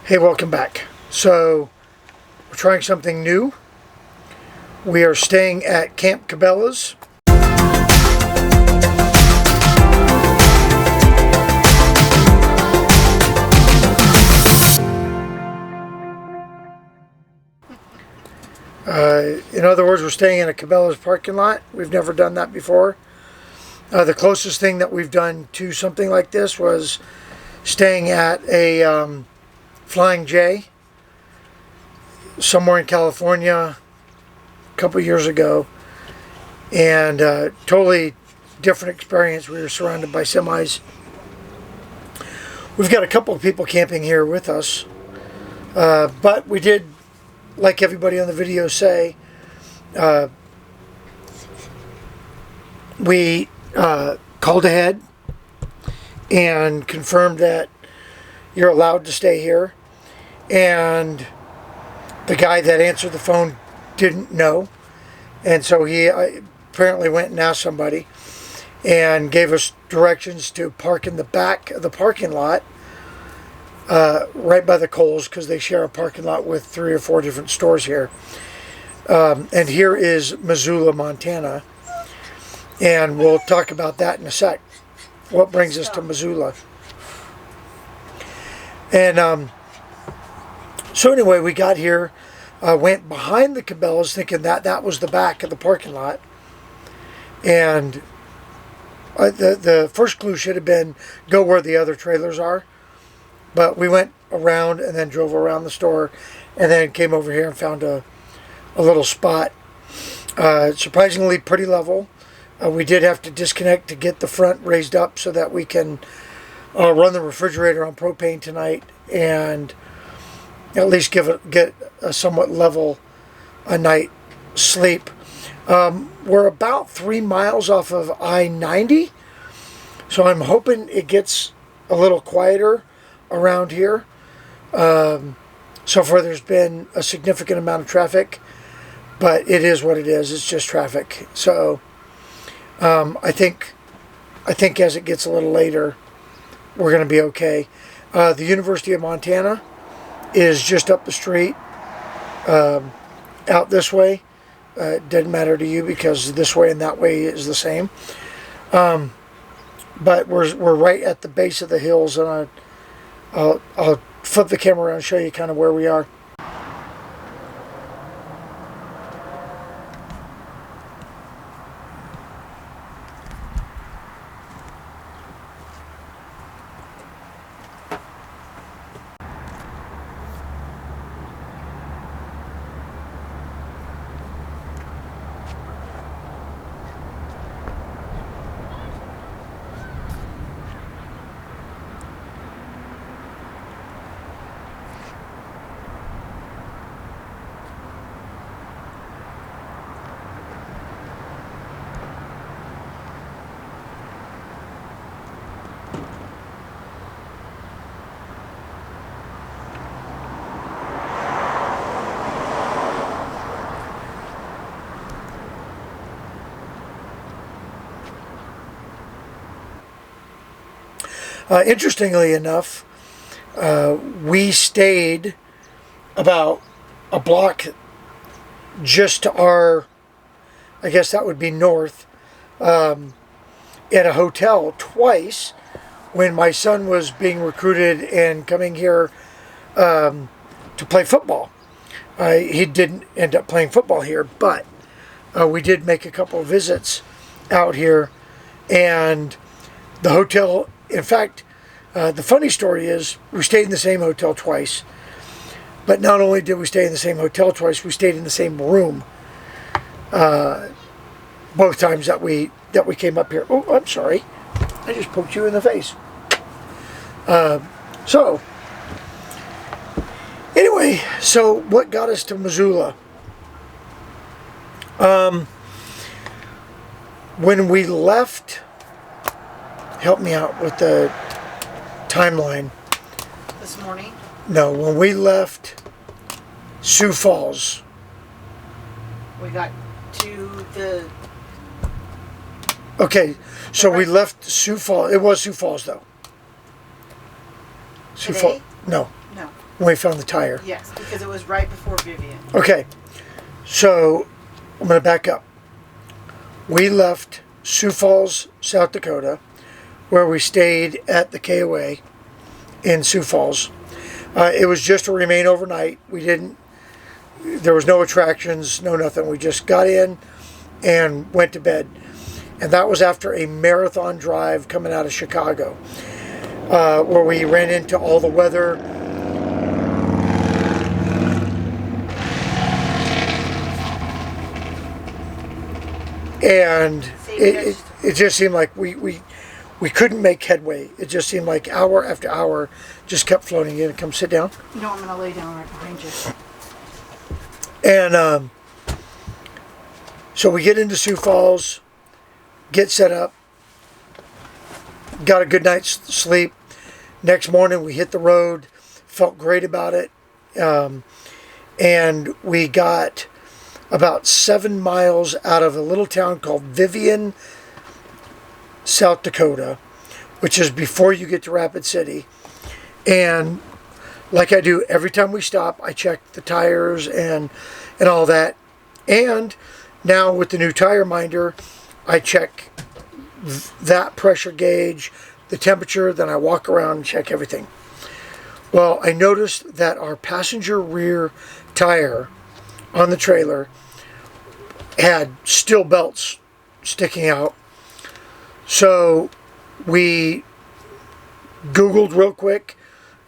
Hey, welcome back. So, we're trying something new. We are staying at Camp Cabelas. In other words, we're staying in a Cabelas parking lot. We've never done that before. The closest thing that we've done to something like this was staying at a Flying J somewhere in California a couple years ago, and totally different experience. We were surrounded by semis. We've got a couple of people camping here with us, but we did, like everybody on the video, say we called ahead and confirmed that you're allowed to stay here, and the guy that answered the phone didn't know, and so he apparently went and asked somebody and gave us directions to park in the back of the parking lot, right by the Kohl's, because they share a parking lot with 3 or 4 different stores here. And here is Missoula, Montana, and we'll talk about that in a sec. What brings us to Missoula? And so anyway, we got here, went behind the Cabelas thinking that that was the back of the parking lot. And the first clue should have been go where the other trailers are. But we went around and then drove around the store and then came over here and found a little spot. Surprisingly pretty level. We did have to disconnect to get the front raised up so that we can run the refrigerator on propane tonight and at least get a somewhat level a night sleep. We're about 3 miles off of I-90, so I'm hoping it gets a little quieter around here. So far there's been a significant amount of traffic, but it is what it is. It's just traffic. So I think as it gets a little later, we're going to be okay. The University of Montana is just up the street, out this way. It doesn't matter to you because this way and that way is the same. But we're right at the base of the hills, and I'll flip the camera around and show you kind of where we are. Interestingly enough, we stayed about a block just to our, I guess that would be north, at a hotel twice when my son was being recruited and coming here to play football. He didn't end up playing football here, but we did make a couple of visits out here, and the hotel, in fact, the funny story is we stayed in the same hotel twice. But not only did we stay in the same hotel twice, we stayed in the same room both times that we came up here. Oh, I'm sorry. I just poked you in the face. So, anyway, so what got us to Missoula? When we left, help me out with the timeline. This morning? No, when we left Sioux Falls. We got to the... Okay, so we left Sioux Falls. It was Sioux Falls, though. Sioux Falls. No. No. when we found the tire. Yes, because it was right before Vivian. Okay, so I'm going to back up. We left Sioux Falls, South Dakota, where we stayed at the KOA in Sioux Falls. It was just to remain overnight. There was no attractions, no nothing. We just got in and went to bed. And that was after a marathon drive coming out of Chicago, where we ran into all the weather. And it just seemed like we couldn't make headway. It just seemed like hour after hour just kept floating in. Come sit down. No, I'm going to lay down right behind you. And so we get into Sioux Falls, get set up, got a good night's sleep. Next morning we hit the road, felt great about it. And we got about 7 miles out of a little town called Vivian, South Dakota, which is before you get to Rapid City. And like I do every time we stop, I check the tires and all that. And now with the new tire minder, I check that pressure gauge, the temperature, then I walk around and check everything. Well, I noticed that our passenger rear tire on the trailer had steel belts sticking out. So we Googled real quick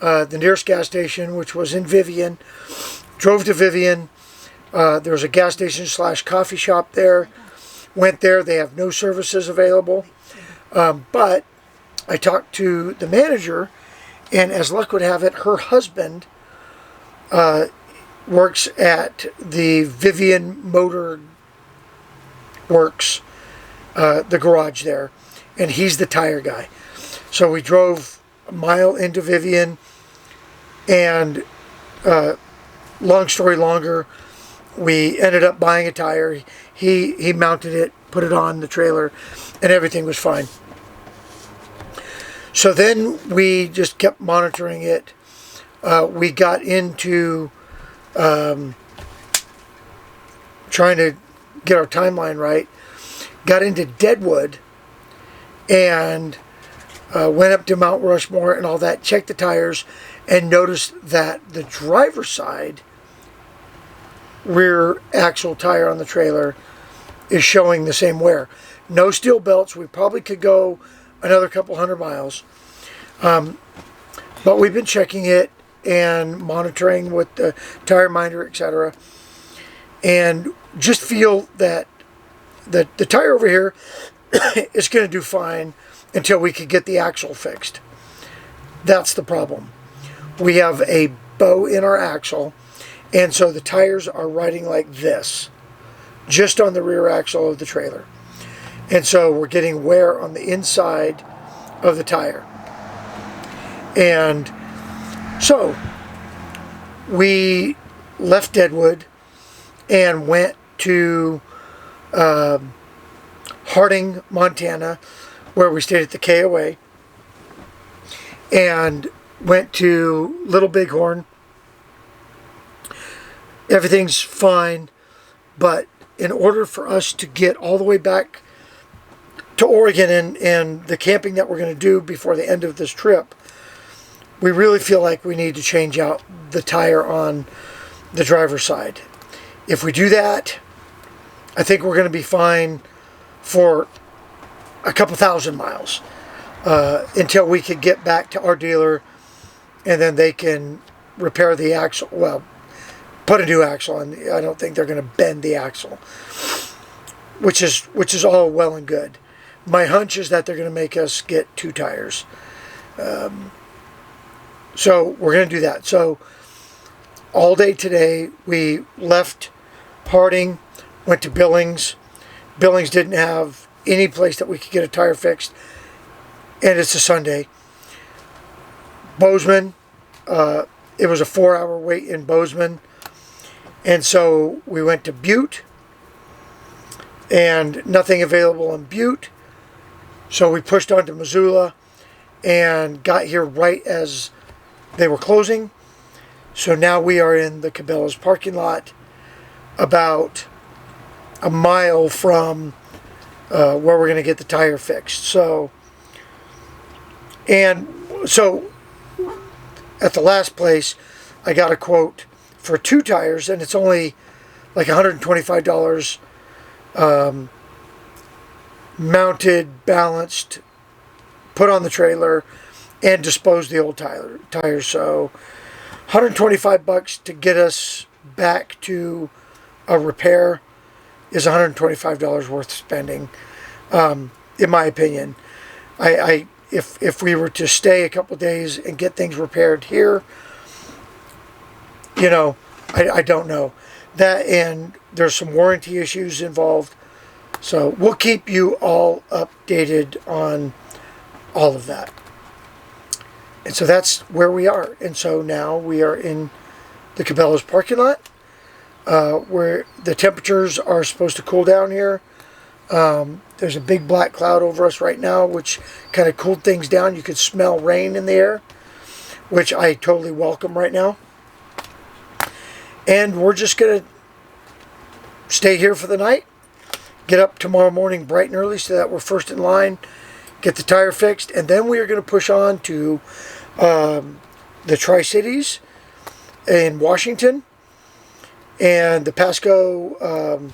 the nearest gas station, which was in Vivian. Drove to Vivian. There was a gas station / coffee shop there. Went there. They have no services available. But I talked to the manager, and as luck would have it, her husband works at the Vivian Motor Works, the garage there, and he's the tire guy. So we drove a mile into Vivian, and long story longer, we ended up buying a tire. He mounted it, put it on the trailer, and everything was fine. So then we just kept monitoring it. We got into trying to get our timeline right. Got into Deadwood and went up to Mount Rushmore and all that, checked the tires, and noticed that the driver's side rear axle tire on the trailer is showing the same wear. No steel belts. We probably could go another couple 100 miles. But we've been checking it and monitoring with the tire minder, etc. And just feel that the tire over here is going to do fine until we could get the axle fixed. That's the problem. We have a bow in our axle, and so the tires are riding like this, just on the rear axle of the trailer. And so we're getting wear on the inside of the tire. And so we left Deadwood and went to Harding, Montana, where we stayed at the KOA, and went to Little Bighorn. Everything's fine, but in order for us to get all the way back to Oregon and the camping that we're going to do before the end of this trip, we really feel like we need to change out the tire on the driver's side. If we do that, I think we're going to be fine for a couple 1,000 miles until we can get back to our dealer, and then they can repair the axle. Well, put a new axle on. I don't think they're going to bend the axle, which is all well and good. My hunch is that they're going to make us get 2 tires. So we're going to do that. So all day today, we left Harding, went to Billings. Billings didn't have any place that we could get a tire fixed, and it's a Sunday. Bozeman, it was a 4-hour wait in Bozeman, and so we went to Butte, and nothing available in Butte, so we pushed on to Missoula and got here right as they were closing. So now we are in the Cabelas parking lot, about a mile from where we're going to get the tire fixed. So at the last place, I got a quote for 2 tires, and it's only like $125, mounted, balanced, put on the trailer, and dispose the old tires. So $125 to get us back to a repair is $125 worth spending, in my opinion. If we were to stay a couple days and get things repaired here, you know, I don't know. That, and there's some warranty issues involved. So we'll keep you all updated on all of that. And so that's where we are. And so now we are in the Cabelas parking lot, where the temperatures are supposed to cool down here. There's a big black cloud over us right now, which kind of cooled things down. You could smell rain in the air, which I totally welcome right now. And we're just going to stay here for the night, get up tomorrow morning bright and early so that we're first in line, get the tire fixed, and then we are going to push on to the Tri-Cities in Washington and the Pasco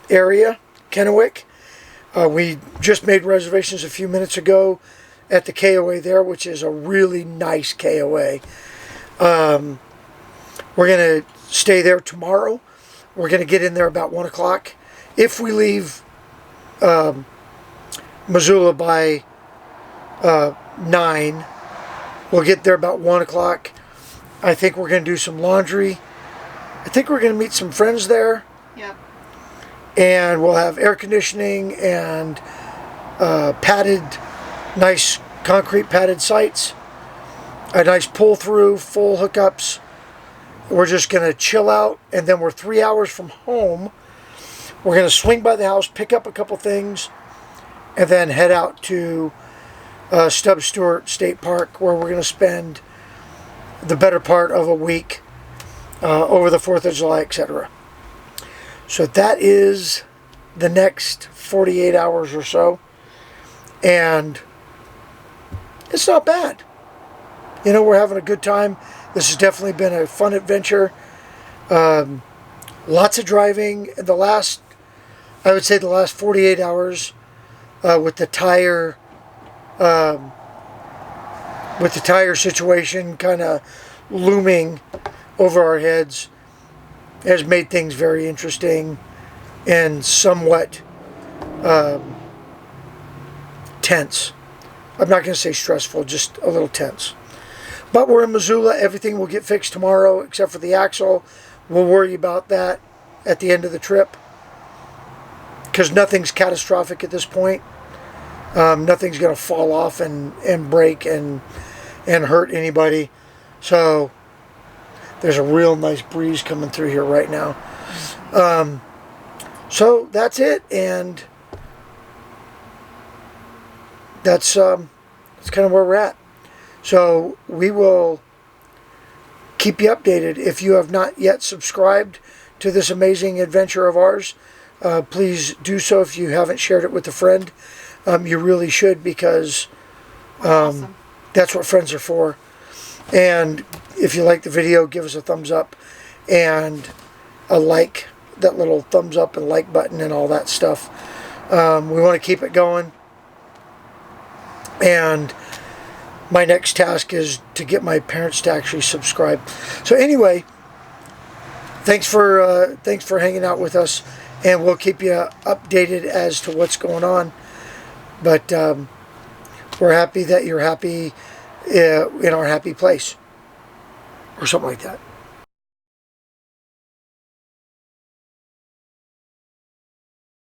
area, Kennewick. We just made reservations a few minutes ago at the KOA there, which is a really nice KOA. We're going to stay there tomorrow. We're going to get in there about 1 o'clock. If we leave Missoula by 9, we'll get there about 1 o'clock. I think we're going to do some laundry. I think we're going to meet some friends there. Yep. And we'll have air conditioning and padded, nice concrete padded sites. A nice pull through, full hookups. We're just going to chill out, and then we're 3 hours from home. We're going to swing by the house, pick up a couple things, and then head out to Stubbs Stewart State Park, where we're going to spend the better part of a week over the 4th of July, etc. So that is the next 48 hours or so, and it's not bad. You know, we're having a good time. This has definitely been a fun adventure. Lots of driving. I would say the last 48 hours with the tire situation kind of looming over our heads has made things very interesting and somewhat tense. I'm not going to say stressful, just a little tense. But we're in Missoula. Everything will get fixed tomorrow except for the axle. We'll worry about that at the end of the trip, because nothing's catastrophic at this point. Nothing's going to fall off and break and hurt anybody. So there's a real nice breeze coming through here right now. So that's it, and that's kind of where we're at. So we will keep you updated. If you have not yet subscribed to this amazing adventure of ours, please do so. If you haven't shared it with a friend, you really should, because Awesome. that's what friends are for. And if you like the video, give us a thumbs up and a like, that little thumbs up and like button and all that stuff. We want to keep it going. And my next task is to get my parents to actually subscribe. So anyway, thanks for hanging out with us, and we'll keep you updated as to what's going on. But we're happy that you're happy in our happy place, or something like that.